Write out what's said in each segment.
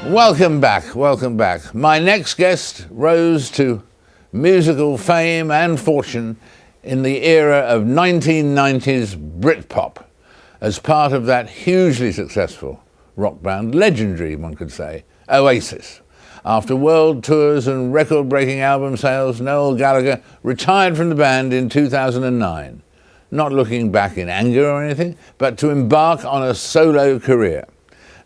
Welcome back, welcome back. My next guest rose to musical fame and fortune in the era of 1990s Britpop as part of that hugely successful rock band, legendary one could say, Oasis. After world tours and record-breaking album sales, Noel Gallagher retired from the band in 2009, not looking back in anger or anything, but to embark on a solo career.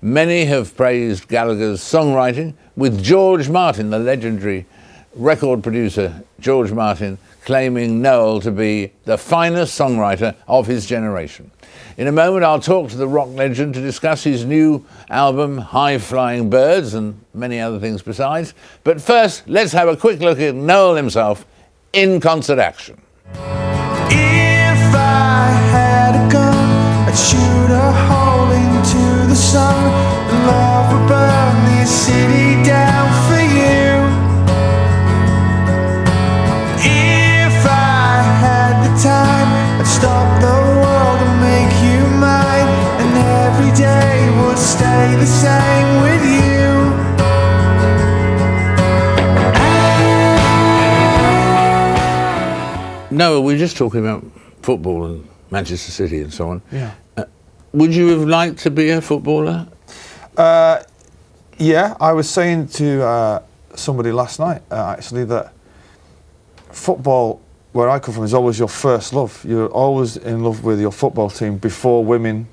Many have praised Gallagher's songwriting, with George Martin, the legendary record producer George Martin, claiming Noel to be the finest songwriter of his generation. In a moment, I'll talk to the rock legend to discuss his new album, High Flying Birds, and many other things besides. But first, let's have a quick look at Noel himself in concert action. If I had a gun, I'd shoot a hole into the sun, and love would burn this city down for you. If I had the time, I'd stop the world and make you mine, and every day would stay the same with you. Noel, we were just talking about football and Manchester City and so on. Yeah. Would you have liked to be a footballer? Yeah, I was saying to somebody last night, actually, that football, where I come from, is always your first love. You're always in love with your football team before women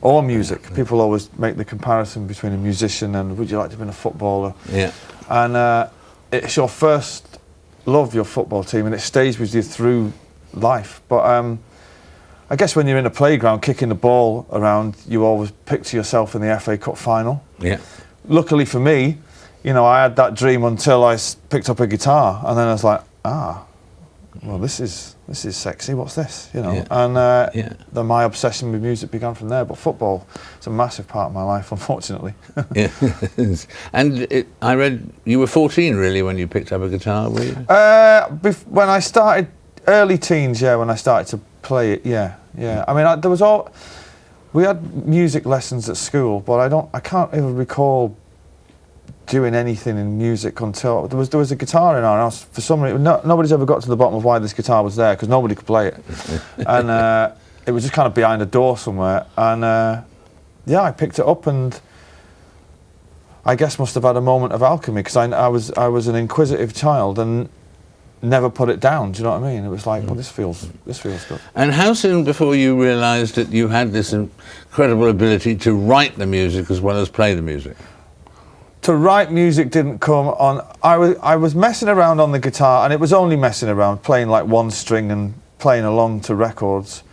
or music. People always make the comparison between a musician and would you like to be a footballer? Yeah. And it's your first love, your football team, and it stays with you through life. But I guess when you're in a playground kicking the ball around, you always picture yourself in the FA Cup final. Yeah. Luckily for me, you know, I had that dream until I picked up a guitar, and then I was like, well, this is sexy. What's this? You know, Yeah. and then my obsession with music began from there. But football is a massive part of my life, unfortunately. Yeah. And I read you were 14 really when you picked up a guitar, were you? When I started early teens, yeah, when I started to play it, yeah. I mean, we had music lessons at school, but I can't even recall doing anything in music until there was a guitar in our house. For some reason, nobody's ever got to the bottom of why this guitar was there, because nobody could play it, and it was just kind of behind a door somewhere. And I picked it up, and I guess must have had a moment of alchemy, because I was an inquisitive child and never put it down. Do you know what I mean? It was like, well, this feels good. And how soon before you realised that you had this incredible ability to write the music as well as play the music? To write music didn't come on. I was messing around on the guitar, and it was only messing around, playing like one string and playing along to records.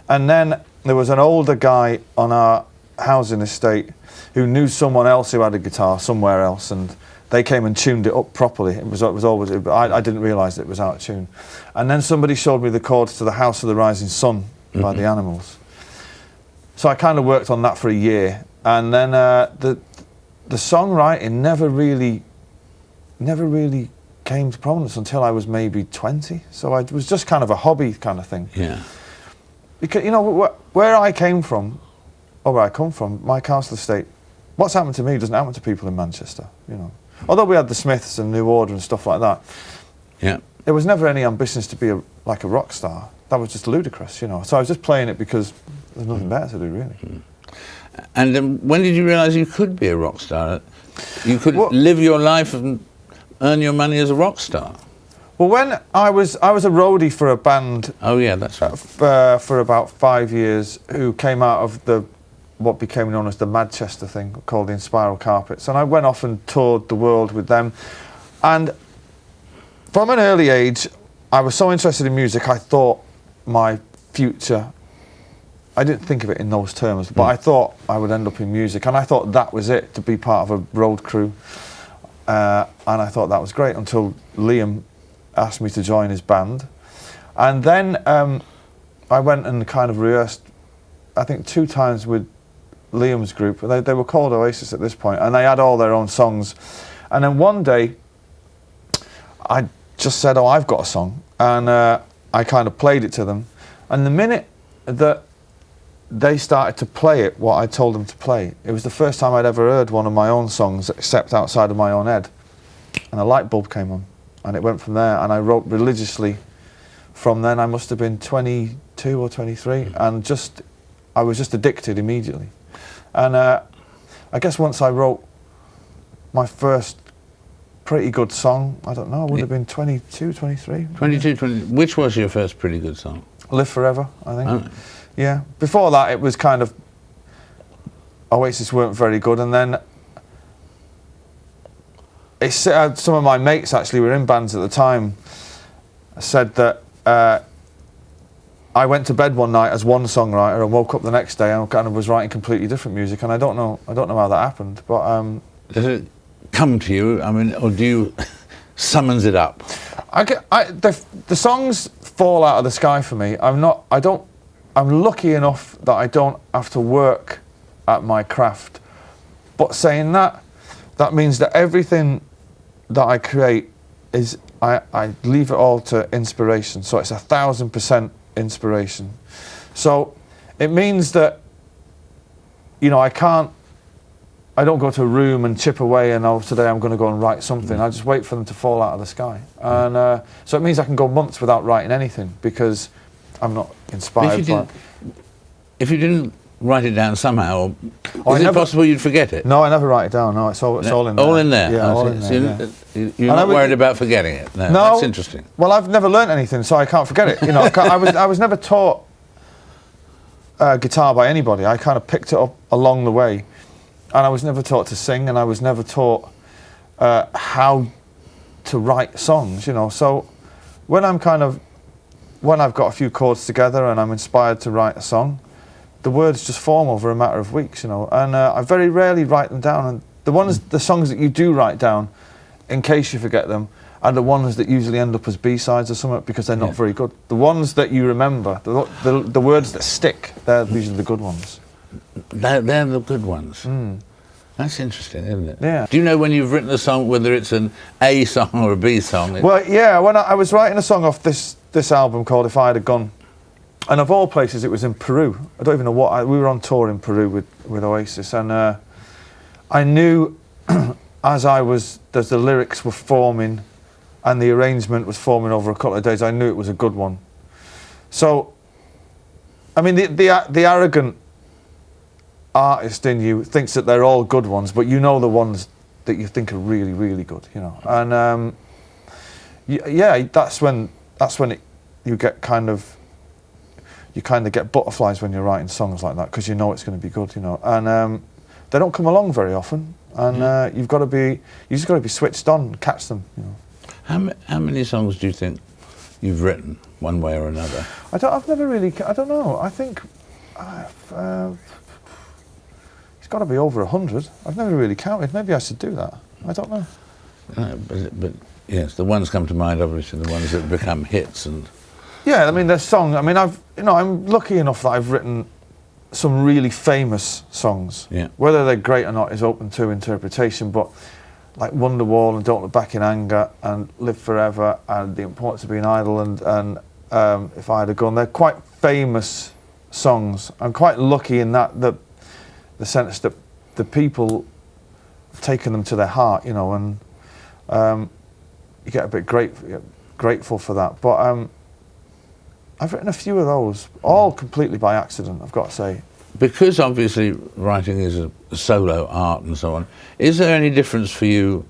And then there was an older guy on our housing estate who knew someone else who had a guitar somewhere else, and they came and tuned it up properly. It was always, I didn't realise it was out of tune. And then somebody showed me the chords to The House of the Rising Sun by The Animals. So I kind of worked on that for a year, and then the songwriting never really came to prominence until I was maybe 20. So it was just kind of a hobby kind of thing. Yeah. Because, you know, where I came from, or where I come from, my council estate, what's happened to me doesn't happen to people in Manchester, you know. Although we had the Smiths and New Order and stuff like that, Yeah. there was never any ambitions to be like a rock star. That was just ludicrous, you know. So I was just playing it because there's nothing better to do, really. And when did you realise you could be a rock star? You could live your life and earn your money as a rock star? Well, when I was a roadie for a band. Oh yeah, that's right. For about 5 years, who came out of what became known as the Manchester thing, called the Inspiral Carpets, and I went off and toured the world with them. And from an early age, I was so interested in music, I thought my future, I didn't think of it in those terms, but I thought I would end up in music, and I thought that was it, to be part of a road crew. And I thought that was great until Liam asked me to join his band. And then I went and kind of rehearsed, I think 2 times with Liam's group. They were called Oasis at this point, and they had all their own songs. And then one day, I just said, oh, I've got a song. And I kind of played it to them. And the minute that they started to play it what I told them to play. It was the first time I'd ever heard one of my own songs except outside of my own head. And a light bulb came on, and it went from there, and I wrote religiously from then. I must have been 22 or 23, and I was just addicted immediately. And I guess once I wrote my first pretty good song, I don't know, I would have been 22, 23. 22, 20. Which was your first pretty good song? Live Forever, I think. Oh. Yeah. Before that, it was kind of, Oasis weren't very good, and then some of my mates actually were in bands at the time, said that I went to bed one night as one songwriter and woke up the next day and kind of was writing completely different music, and I don't know how that happened, but does it come to you? I mean, or do you summons it up? The songs fall out of the sky for me. I'm lucky enough that I don't have to work at my craft. But saying that means that everything that I create is, I leave it all to inspiration. So it's 1,000% inspiration. So it means that, you know, I don't go to a room and chip away and, oh, today I'm going to go and write something. I just wait for them to fall out of the sky. And so it means I can go months without writing anything because I'm not inspired. If you didn't write it down somehow, is it possible you'd forget it? No, I never write it down. No, it's all in there. All in there? Yeah, all in there. So you're not worried about forgetting it? No, that's interesting. Well, I've never learnt anything, so I can't forget it. You know, I was never taught guitar by anybody. I kind of picked it up along the way. And I was never taught to sing, and I was never taught how to write songs, you know. So when I've got a few chords together and I'm inspired to write a song, the words just form over a matter of weeks, you know. And I very rarely write them down. And the songs that you do write down, in case you forget them, are the ones that usually end up as B-sides or something because they're not very good. The ones that you remember, the words that stick, they're usually the good ones. They're the good ones. Mm. That's interesting, isn't it? Yeah. Do you know when you've written a song, whether it's an A song or a B song? Well, yeah, when I was writing a song off this album called If I Had a Gun, and of all places it was in Peru. I don't even know we were on tour in Peru with Oasis, and I knew as the lyrics were forming and the arrangement was forming over a couple of days, I knew it was a good one. So, I mean, the arrogant artist in you thinks that they're all good ones, but you know the ones that you think are really, really good, you know. And that's when you kind of get butterflies when you're writing songs like that, because you know it's going to be good, you know. And they don't come along very often, and you just got to be switched on and catch them, you know. How many songs do you think you've written, one way or another? I don't know. I think it's got to be over 100. I've never really counted. Maybe I should do that. I don't know. But yes, the ones come to mind, obviously, the ones that become hits. And yeah, I mean, there's songs. I mean, I'm lucky enough that I've written some really famous songs. Yeah. Whether they're great or not is open to interpretation, but like Wonderwall and Don't Look Back in Anger and Live Forever and The Importance of Being Idle and If I Had a Gun, they're quite famous songs. I'm quite lucky in that the sense that the people have taken them to their heart, you know, and you get a bit grateful for that. But I've written a few of those, all completely by accident, I've got to say. Because obviously writing is a solo art and so on, is there any difference for you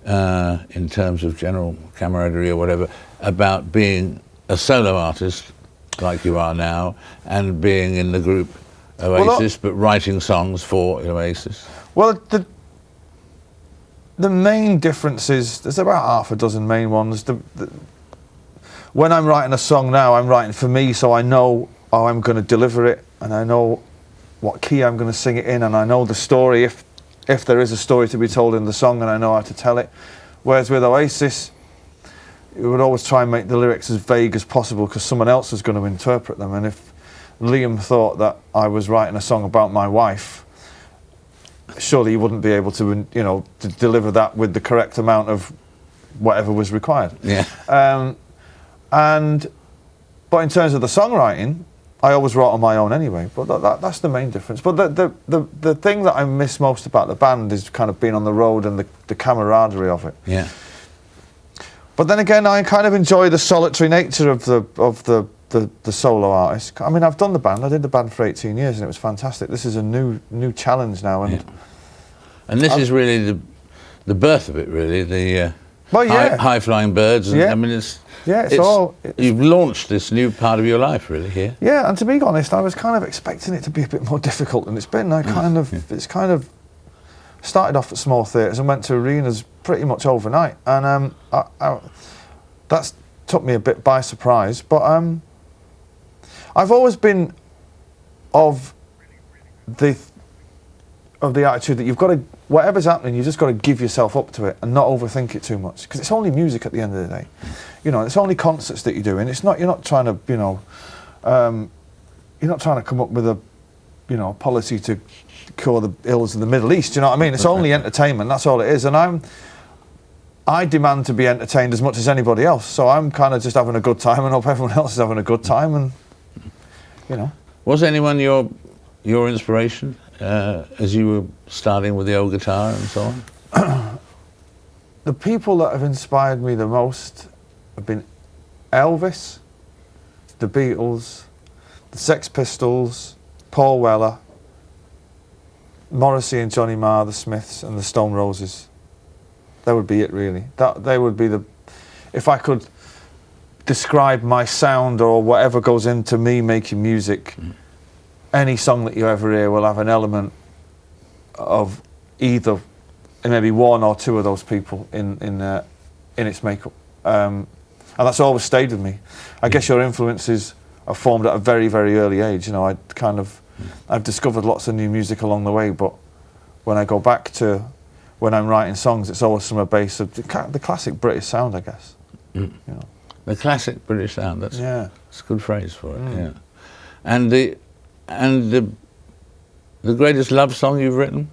in terms of general camaraderie or whatever about being a solo artist like you are now and being in the group Oasis, but writing songs for Oasis? Well, the main difference is, there's about half a dozen main ones. When I'm writing a song now, I'm writing for me, so I know how I'm going to deliver it, and I know what key I'm going to sing it in, and I know the story, if there is a story to be told in the song, and I know how to tell it. Whereas with Oasis, we would always try and make the lyrics as vague as possible because someone else was going to interpret them, and if Liam thought that I was writing a song about my wife, surely he wouldn't be able to, you know, to deliver that with the correct amount of whatever was required. Yeah. But in terms of the songwriting, I always wrote on my own anyway, but that's the main difference. But the thing that I miss most about the band is kind of being on the road and the camaraderie of it. Yeah. But then again, I kind of enjoy the solitary nature of the solo artist. I mean, I've done the band. I did the band for 18 years, and it was fantastic. This is a new challenge now, and this is really the birth of it. Really, the well, yeah. high flying birds. And, Yeah. I mean, it's you've launched this new part of your life, really, here. Yeah, and to be honest, I was kind of expecting it to be a bit more difficult than it's been. It's kind of started off at small theatres and went to arenas pretty much overnight, and that's took me a bit by surprise. But I've always been of the attitude that you've got to, whatever's happening, you just got to give yourself up to it and not overthink it too much, because it's only music at the end of the day. You know, it's only concerts that you're doing. It's not, you're not trying to, you're not trying to come up with a, policy to cure the ills of the Middle East. You know what I mean? It's only entertainment. That's all it is. And I demand to be entertained as much as anybody else. So I'm kind of just having a good time, and hope everyone else is having a good time. And was anyone your inspiration as you were starting with the old guitar and so on? The people that have inspired me the most have been Elvis, the Beatles, the Sex Pistols, Paul Weller, Morrissey and Johnny Marr, the Smiths, and the Stone Roses. That would be it, really. They would be if I could describe my sound or whatever goes into me making music, any song that you ever hear will have an element of either, maybe one or two of those people in its makeup, and that's always stayed with me. I guess your influences are formed at a very, very early age. I've discovered lots of new music along the way, but when I go back to when I'm writing songs, it's always from a base of the classic British sound, I guess. The classic British sound. That's a good phrase for it. Yeah. And the greatest love song you've written?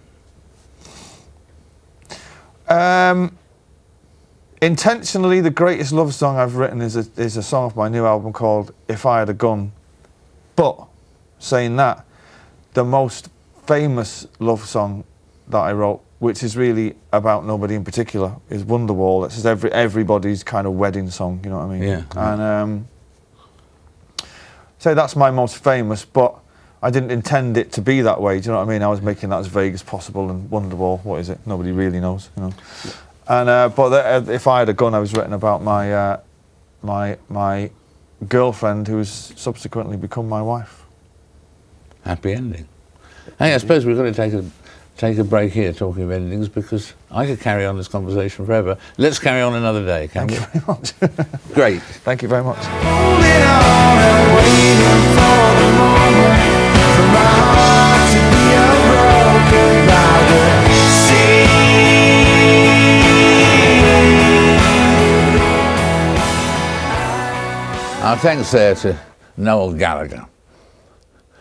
Intentionally, the greatest love song I've written is a song off my new album called "If I Had a Gun." But saying that, the most famous love song that I wrote, which is really about nobody in particular, is "Wonderwall." This is everybody's kind of wedding song. You know what I mean? Yeah. And so that's my most famous, but I didn't intend it to be that way. Do you know what I mean? I was making that as vague as possible. And Wonderwall, what is it? Nobody really knows. And but "If I Had a Gun," I was written about my girlfriend, who has subsequently become my wife. Happy ending. Hey, I suppose we've got to take a break here talking of endings, because I could carry on this conversation forever. Let's carry on another day, can we? Thank you very much. Great. Thank you very much. Holding on and waiting for the moment for my heart to be unbroken by the sea. Our thanks there to Noel Gallagher.